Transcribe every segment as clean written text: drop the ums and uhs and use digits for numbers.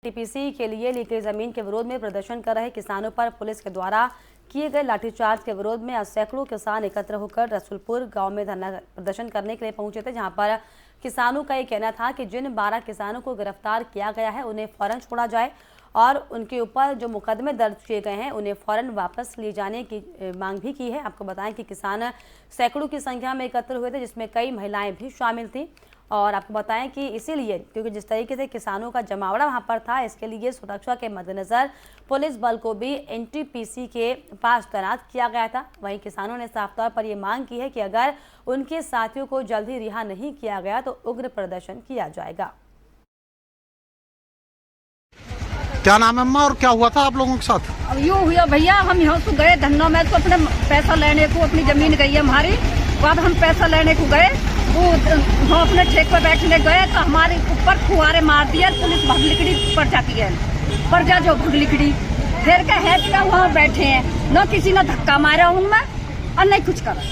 TPC के लिए ली गई जमीन के विरोध में प्रदर्शन कर रहे किसानों पर पुलिस के द्वारा किए गए लाठीचार्ज के विरोध में आज सैकड़ों किसान एकत्र होकर रसूलपुर गांव में धरना प्रदर्शन करने के लिए पहुंचे थे, जहां पर किसानों का ये कहना था कि जिन 12 किसानों को गिरफ्तार किया गया है उन्हें फौरन छोड़ा जाए और उनके ऊपर जो मुकदमे दर्ज किए गए हैं उन्हें फौरन वापस लिए जाने की मांग भी की है। आपको बताएं कि किसान सैकड़ों की संख्या में एकत्र हुए थे, जिसमें कई महिलाएं भी शामिल थी। और आपको बताएं कि इसीलिए क्योंकि जिस तरीके से किसानों का जमावड़ा वहां पर था, इसके लिए सुरक्षा के मद्देनजर पुलिस बल को भी एनटीपीसी के पास तैनात किया गया था। वहीं किसानों ने साफ तौर पर यह मांग की है कि अगर उनके साथियों को जल्द ही रिहा नहीं किया गया तो उग्र प्रदर्शन किया जाएगा। क्या नाम है अम्मा और क्या हुआ था आप लोगों के साथ? अब यूँ हुआ भैया, हम यहाँ से गए धन्नो में तो अपने पैसा लेने को, अपनी जमीन गई है हमारी, बाद हम पैसा लेने को गए, वो हम अपने ठेक पर बैठने गए तो हमारे ऊपर फुहारे मार दिए। पुलिस भगलिकड़ी पर्चा की है, पर्चा जो भगलिकड़ी फिर क्या है क्या वहाँ बैठे हैं, न किसी ने धक्का मारा उनमें और नहीं कुछ करा।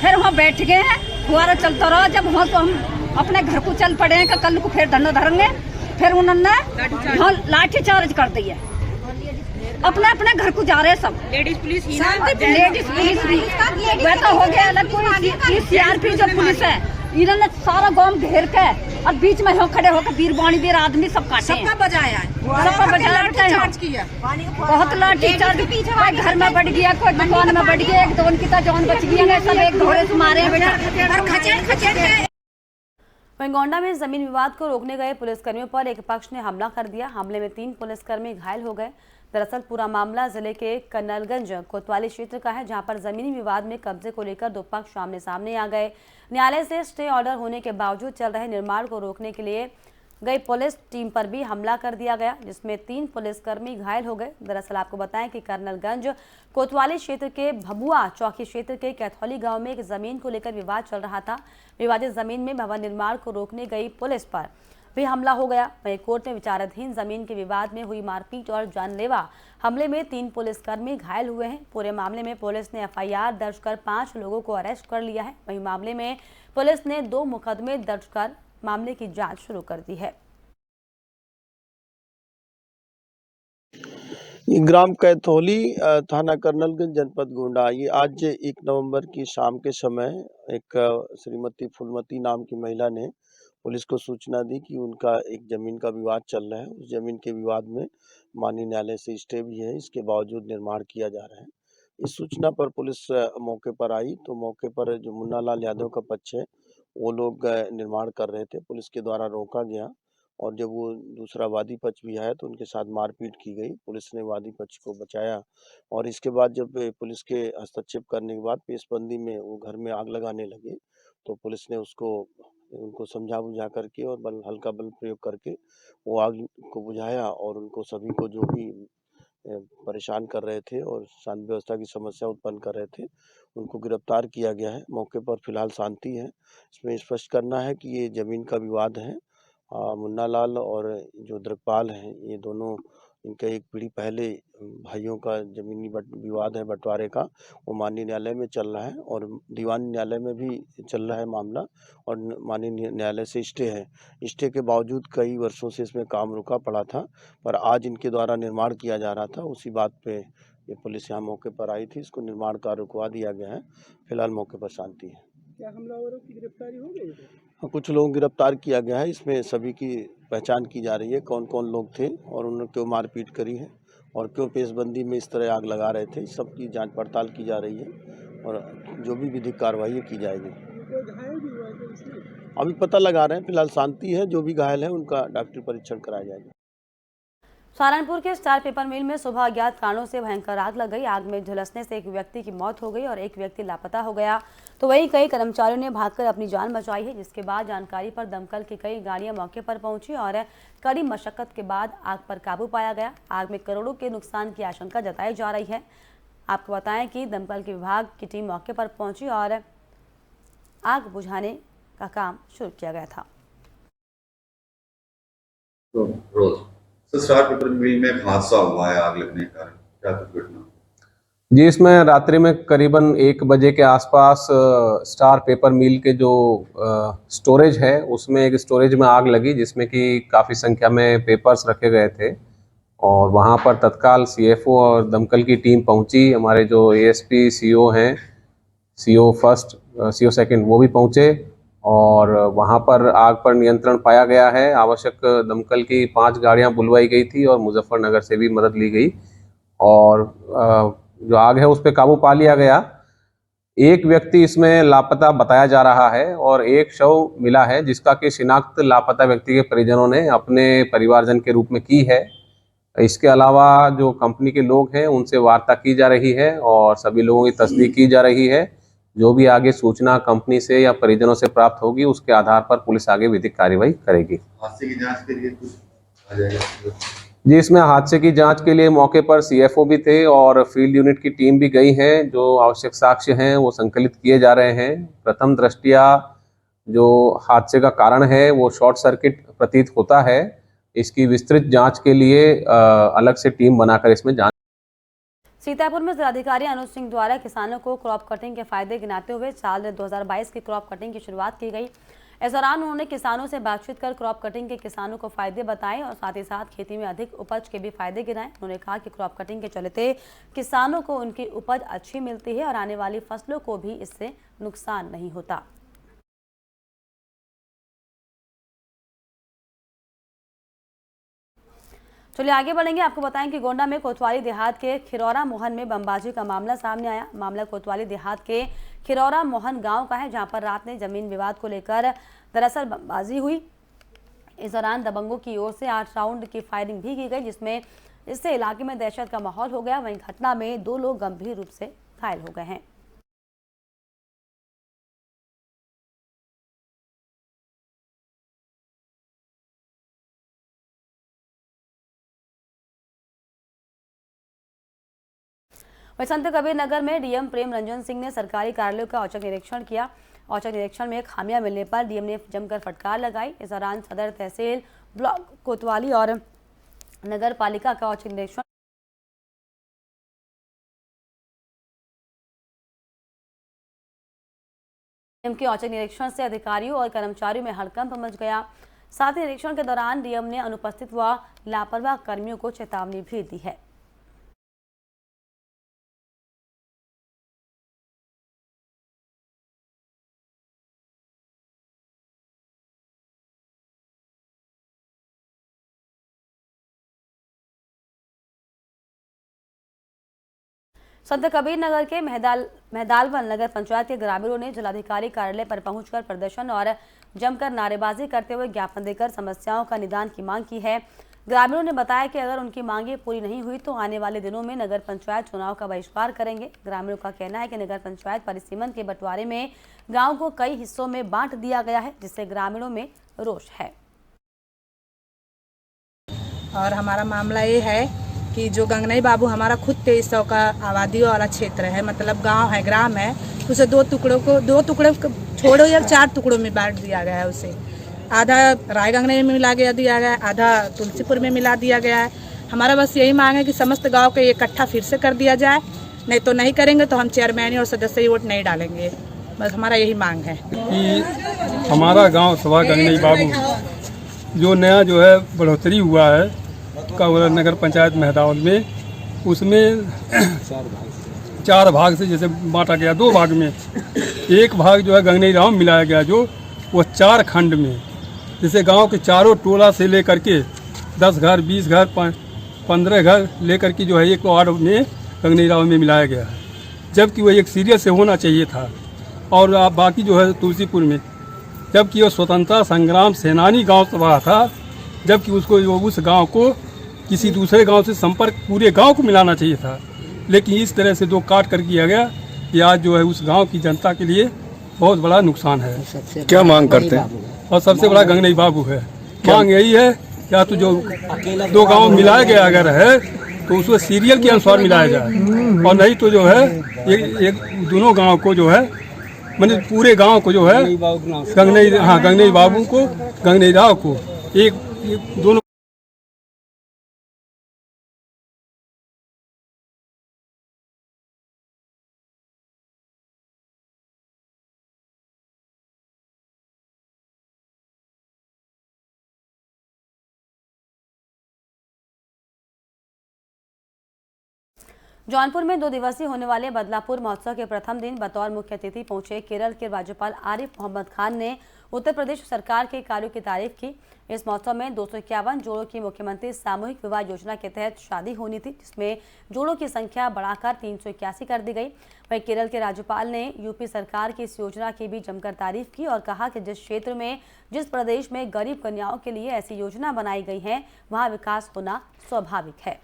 फिर वहाँ बैठ गए हैं, फुहारा चलता रहा। जब वहाँ तो हम अपने घर को चल पड़े हैं कि कल को फिर धरना धरेंगे, फिर उन्होंने लाठी चार्ज कर दी है। अपने अपने घर को जा रहे हैं सब। लेडीज पुलिस वैसा हो गया अलग। कोई सीआरपी जो पुलिस है इन्होंने सारा गांव घेर के और बीच में खड़े होकर वीरवाणी वीर आदमी सब काटे, सबका बजाया है, सबका बजाया, बहुत लाठी चार्ज। कोई घर में बढ़ गया, कोई दुकान में बढ़ गया, एक दो उनकी तो जान बच गई है, सब एक घोड़े से मारे बेटा। वहीं गोंडा में जमीन विवाद को रोकने गए पुलिसकर्मियों पर एक पक्ष ने हमला कर दिया। हमले में 3 पुलिसकर्मी घायल हो गए। दरअसल पूरा मामला जिले के कन्नलगंज कोतवाली क्षेत्र का है, जहां पर जमीनी विवाद में कब्जे को लेकर 2 पक्ष आमने सामने आ गए। न्यायालय से स्टे ऑर्डर होने के बावजूद चल रहे निर्माण को रोकने के लिए गई पुलिस टीम पर भी हमला कर दिया गया, जिसमें 3 पुलिसकर्मी घायल हो गए। दरअसल आपको बताएं कि कर्नलगंज कोतवाली क्षेत्र के भभुआ चौकी क्षेत्र के कैथौली गांव में एक जमीन को लेकर विवाद चल रहा था। विवादित जमीन में भवन निर्माण को रोकने गई पुलिस पर भी हमला हो गया। वहीं कोर्ट में विचाराधीन जमीन के विवाद में हुई मारपीट और जानलेवा हमले में 3 पुलिसकर्मी घायल हुए हैं। पूरे मामले में पुलिस ने एफआईआर दर्ज कर 5 लोगों को अरेस्ट कर लिया है। वहीं मामले में पुलिस ने 2 मुकदमे दर्ज कर मामले की जांच शुरू कर दी है। ग्राम कैथौली, थाना कर्नलगंज, जनपद गोंडा। ये आज 1 नवंबर की शाम के समय एक श्रीमती फूलमती नाम की महिला ने पुलिस को सूचना दी कि उनका एक जमीन का विवाद चल रहा है। उस जमीन के विवाद में माननीय न्यायालय से स्टे भी है, इसके बावजूद निर्माण किया जा रहा है। इस सूचना पर पुलिस मौके पर आई तो मौके पर जो मुन्ना लाल यादव का पक्ष है वो लोग निर्माण कर रहे थे। पुलिस के द्वारा रोका गया और जब वो दूसरा वादी पक्ष भी आया तो उनके साथ मारपीट की गई। पुलिस ने वादी पक्ष को बचाया और इसके बाद जब पुलिस के हस्तक्षेप करने के बाद पेशबंदी में वो घर में आग लगाने लगे तो पुलिस ने उनको समझा बुझा करके और हल्का बल प्रयोग करके वो आग को बुझाया और उनको सभी को जो भी परेशान कर रहे थे और शांति व्यवस्था की समस्या उत्पन्न कर रहे थे उनको गिरफ्तार किया गया है। मौके पर फिलहाल शांति है। इसमें स्पष्ट करना है कि ये जमीन का विवाद है। मुन्ना लाल और जो द्रकपाल हैं ये दोनों, इनका एक पीढ़ी पहले भाइयों का जमीनी विवाद है बंटवारे का, वो माननीय न्यायालय में चल रहा है और दीवानी न्यायालय में भी चल रहा है मामला और माननीय न्यायालय से स्टे है। स्टे के बावजूद कई वर्षों से इसमें काम रुका पड़ा था, पर आज इनके द्वारा निर्माण किया जा रहा था। उसी बात पे ये पुलिस यहाँ मौके पर आई थी, इसको निर्माण कार्य रुकवा दिया गया है। फिलहाल मौके पर शांति है। क्या हमलावरों की गिरफ्तारी हो गई है? कुछ लोगों गिरफ्तार किया गया है। इसमें सभी की पहचान की जा रही है, कौन कौन लोग थे और उन्होंने क्यों मारपीट करी है और क्यों पेशबंदी में इस तरह आग लगा रहे थे। सबकी जांच पड़ताल की जा रही है और जो भी विधिक कार्रवाई की जाएगी। घायल भी हुआ है इसमें? अभी पता लगा रहे हैं, फिलहाल शांति है। जो भी घायल है उनका डॉक्टरी परीक्षण कराया जाएगा। सहारनपुर के स्टार पेपर मिल में सुबह अज्ञात कारणों से भयंकर आग लग गई। आग में झुलसने से एक व्यक्ति की मौत हो गई और एक व्यक्ति लापता हो गया, तो वहीं कई कर्मचारियों ने भागकर अपनी जान बचाई है। जिसके बाद जानकारी पर दमकल की कई गाड़ियां मौके पर पहुंची और कड़ी मशक्कत के बाद आग पर काबू पाया गया। आग में करोड़ों के नुकसान की आशंका जताई जा रही है। आपको बताएं कि दमकल के विभाग की टीम मौके पर पहुंची और आग बुझाने का काम शुरू किया गया था। स्टार पेपर मिल में हादसा हुआ है आग लगने का, क्या दुर्घटना? जी, इसमें रात्रि में करीबन 1 बजे के आसपास स्टार पेपर मिल के जो स्टोरेज है उसमें एक स्टोरेज में आग लगी, जिसमें कि काफ़ी संख्या में पेपर्स रखे गए थे और वहाँ पर तत्काल सीएफओ और दमकल की टीम पहुँची। हमारे जो एएसपी सीओ हैं, सीओ फर्स्ट, सीओ सेकंड, वो भी पहुँचे और वहाँ पर आग पर नियंत्रण पाया गया है। आवश्यक दमकल की 5 गाड़ियाँ बुलवाई गई थी और मुजफ्फरनगर से भी मदद ली गई और जो आग है उस पर काबू पा लिया गया। एक व्यक्ति इसमें लापता बताया जा रहा है और एक शव मिला है, जिसका कि शिनाख्त लापता व्यक्ति के परिजनों ने अपने परिवारजन के रूप में की है। इसके अलावा जो कंपनी के लोग हैं उनसे वार्ता की जा रही है और सभी लोगों की तस्दीक की जा रही है। जो भी आगे सूचना कंपनी से या परिजनों से प्राप्त होगी उसके आधार पर पुलिस आगे विधिक कार्रवाई करेगी। हादसे की जांच के लिए कुछ आ जाएगा? जी, इसमें हादसे की जांच के लिए मौके पर सीएफओ भी थे और फील्ड यूनिट की टीम भी गई है। जो आवश्यक साक्ष्य हैं वो संकलित किए जा रहे हैं। प्रथम दृष्टया जो हादसे का कारण है वो शॉर्ट सर्किट प्रतीत होता है। इसकी विस्तृत जांच के लिए अलग से टीम बनाकर इसमें जांच। सीतापुर में जिलाधिकारी अनुज सिंह द्वारा किसानों को क्रॉप कटिंग के फायदे गिनाते हुए साल 2022 की क्रॉप कटिंग की शुरुआत की गई। इस दौरान उन्होंने किसानों से बातचीत कर क्रॉप कटिंग के किसानों को फायदे बताए और साथ ही साथ खेती में अधिक उपज के भी फायदे गिनाए। उन्होंने कहा कि क्रॉप कटिंग के चलते किसानों को उनकी उपज अच्छी मिलती है और आने वाली फसलों को भी इससे नुकसान नहीं होता। चलिए आगे बढ़ेंगे। आपको बताएं कि गोंडा में कोतवाली देहात के खिरौरा मोहन में बमबाजी का मामला सामने आया। मामला कोतवाली देहात के खिरौरा मोहन गांव का है, जहां पर रात में जमीन विवाद को लेकर दरअसल बमबाजी हुई। इस दौरान दबंगों की ओर से 8 राउंड की फायरिंग भी की गई, जिसमें इससे इलाके में दहशत का माहौल हो गया। वहीं घटना में 2 लोग गंभीर रूप से घायल हो गए हैं। संत कबीर नगर में डीएम प्रेम रंजन सिंह ने सरकारी कार्यालयों का औचक निरीक्षण किया। औचक निरीक्षण में खामियां मिलने पर डीएम ने जमकर फटकार लगाई। इस दौरान सदर तहसील, ब्लॉक कोतवाली और नगर पालिका का औचक निरीक्षण डीएम के औचक निरीक्षण से अधिकारियों और कर्मचारियों में हड़कंप मच गया। साथ ही निरीक्षण के दौरान डीएम ने अनुपस्थित व लापरवाह कर्मियों को चेतावनी भी दी है। संत कबीर नगर के महदालवन नगर पंचायत के ग्रामीणों ने जिलाधिकारी कार्यालय पर पहुंचकर प्रदर्शन और जमकर नारेबाजी करते हुए ज्ञापन देकर समस्याओं का निदान की मांग की है। ग्रामीणों ने बताया कि अगर उनकी मांगें पूरी नहीं हुई तो आने वाले दिनों में नगर पंचायत चुनाव का बहिष्कार करेंगे। ग्रामीणों का कहना है कि नगर पंचायत परिसीमन के बंटवारे में गाँव को कई हिस्सों में बांट दिया गया है, जिससे ग्रामीणों में रोष है। और हमारा मामला ये है कि जो गंगनई बाबू हमारा खुद 2300 का आबादी वाला क्षेत्र है, मतलब गांव है, ग्राम है, उसे 2 टुकड़ों छोड़ो या 4 टुकड़ों में बांट दिया गया है। उसे आधा रायगंगनई में मिला दिया गया है, आधा तुलसीपुर में मिला दिया गया है। हमारा बस यही मांग है कि समस्त गांव को इकट्ठा फिर से कर दिया जाए, नहीं तो नहीं करेंगे तो हम चेयरमैन और सदस्य वोट नहीं डालेंगे। बस हमारा यही मांग है कि हमारा गाँव सभा गंगनई बाबू जो नया जो है बढ़ोतरी हुआ है का नगर पंचायत महदावल में, उसमें 4 भाग से जैसे बांटा गया, 2 भाग में। एक भाग जो है गंगनई राव मिलाया गया, जो वो 4 खंड में, जैसे गांव के चारों टोला से लेकर के 10 घर, 20 घर, 15 घर लेकर के जो है एक वार्ड में गंगनई राव में मिलाया गया है, जबकि वो एक सीरियल से होना चाहिए था। और बाकी जो है तुलसीपुर में, जबकि वो स्वतंत्रता संग्राम सेनानी गाँव सभा था, जबकि उसको उस गाँव को किसी दूसरे गांव से संपर्क पूरे गांव को मिलाना चाहिए था। लेकिन इस तरह से 2 काट कर किया गया कि आज जो है उस गांव की जनता के लिए बहुत बड़ा नुकसान है। क्या मांग करते हैं? और सबसे बड़ा गंगनई बाबू है। मांग यही है या तो जो 2 गांव मिलाया गया अगर है तो उसको सीरियल के अनुसार मिलाया जाए, और नहीं तो जो है एक दोनों गाँव को जो है, मतलब पूरे गाँव को जो है गंगनई बाबू को, गंगनई राव को एक दोनों जौनपुर में 2 दिवसीय होने वाले बदलापुर महोत्सव के प्रथम दिन बतौर मुख्य अतिथि पहुंचे केरल के राज्यपाल आरिफ मोहम्मद खान ने उत्तर प्रदेश सरकार के कार्यों की तारीफ की। इस महोत्सव में 251 जोड़ों की मुख्यमंत्री सामूहिक विवाह योजना के तहत शादी होनी थी, जिसमें जोड़ों की संख्या बढ़ाकर 381 कर दी गई। वहीं केरल के राज्यपाल ने यूपी सरकार की इस योजना की भी जमकर तारीफ की और कहा कि जिस प्रदेश में गरीब कन्याओं के लिए ऐसी योजना बनाई गई है, वहां विकास होना स्वाभाविक है।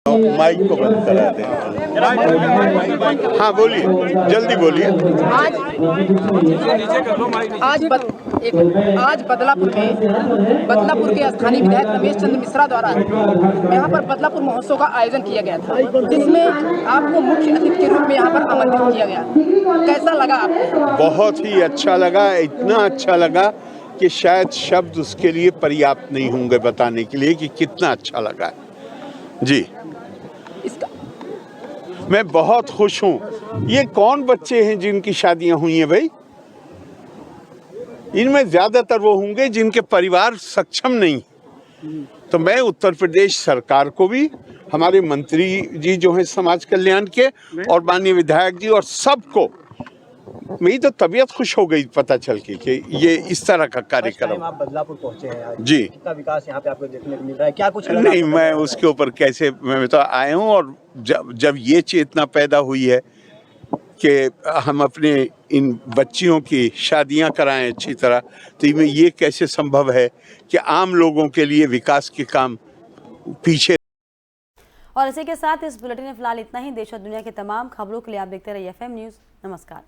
माइक को बंद करा दें। हाँ बोलिए, जल्दी बोलिए। आज बदलापुर के स्थानीय विधायक रमेश चंद्र मिश्रा द्वारा यहाँ पर बदलापुर महोत्सव का आयोजन किया गया था, जिसमें आपको मुख्य अतिथि के रूप में यहाँ पर आमंत्रित किया गया। कैसा लगा आपको? बहुत ही अच्छा लगा, इतना अच्छा लगा कि शायद शब्द उसके लिए पर्याप्त नहीं होंगे बताने के लिए कि कितना अच्छा लगा जी। मैं बहुत खुश हूँ। ये कौन बच्चे हैं जिनकी शादियां हुई हैं भाई? इनमें ज्यादातर वो होंगे जिनके परिवार सक्षम नहीं। तो मैं उत्तर प्रदेश सरकार को भी, हमारे मंत्री जी जो हैं समाज कल्याण के और माननीय विधायक जी और सबको, मेरी तो तबीयत खुश हो गई पता चल के कि ये इस तरह का कार्यक्रम। आप बदलापुर पहुंचे हैं आज। जी, कितना विकास यहाँ पे आपको देखने को मिल रहा है? क्या कुछ नहीं, मैं उसके ऊपर कैसे, मैं तो आया हूँ और जब ये चेतना पैदा हुई है कि हम अपने इन बच्चियों की शादियां कराएं अच्छी तरह, तो इनमें ये कैसे संभव है कि आम लोगों के लिए विकास के काम पीछे। और इसी के साथ इस बुलेटिन में फिलहाल इतना ही। देश और दुनिया की तमाम खबरों के लिए आप देखते रहिए FM न्यूज़। नमस्कार।